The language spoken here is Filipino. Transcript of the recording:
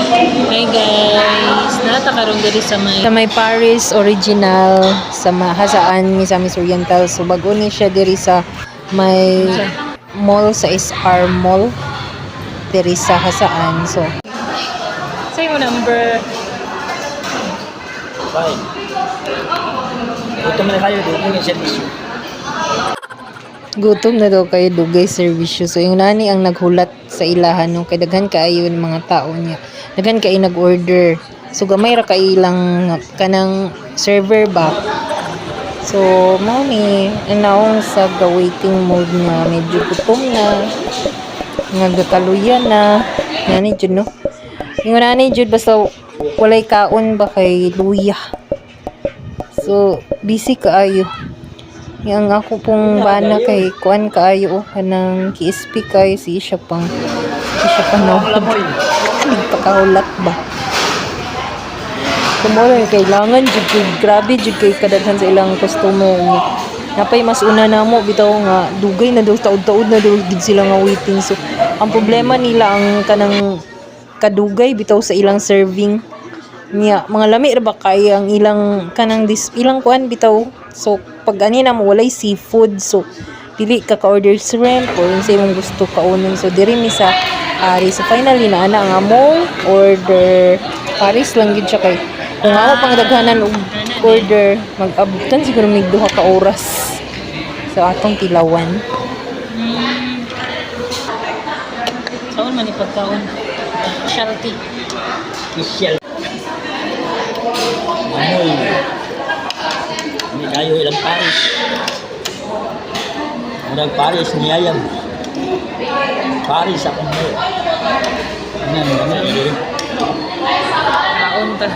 Hi guys, natakaroon diri Sa may Paris original sa Hasaan ni sa Miss Oriental. So bago ni siya diri sa may mall sa SR Mall diri sa Hasaan. So say mo number. Fine. Ito mo na kayo, dito yung servisyo. gutom na daw kayo dugay serbisyo. So yung nani ang naghulat sa ilahan nung kay daghan kaayo yung mga tao niya. Daghan kay nag-order. So gamay ra kay ilang kanang server ba. So mao ni naong sa waiting mode nga medyo gutom na. Nagkakaluyan na. Nani jud no. Yung nani jud basta walay kaon ba kay luya. So busy kaayo. Yang ako pong bana kay kuan kaayo kanang KSP kay si siya pang no nagpakahulat ba kumoro kailangan jud grabe jud kay kadaghan sa ilang customer ni napay mas una namo bitaw nga dugay na daw taud-taud na daw gid sila nga waiting. So ang problema nila ang kanang kadugay bitaw sa ilang serving niya mga lami ra ba kay ang ilang kanang ilang kuan bitaw. So pag ani na mo walay seafood, so dili ka order shrimp or sa imong gusto kaunon. So diri mi sa Paris. So finally na ana nga mo order Paris lang gid siya kay kung ako pang daghanan og order mag-abutan siguro mig duha ka oras sa atong tilawan. Saan man ipagkaon? Specialty. Special. Amoy. Hindi kayo ilang Paris. Murag Paris ni Ayam. Paris ako mo. Ano. Kaon ta.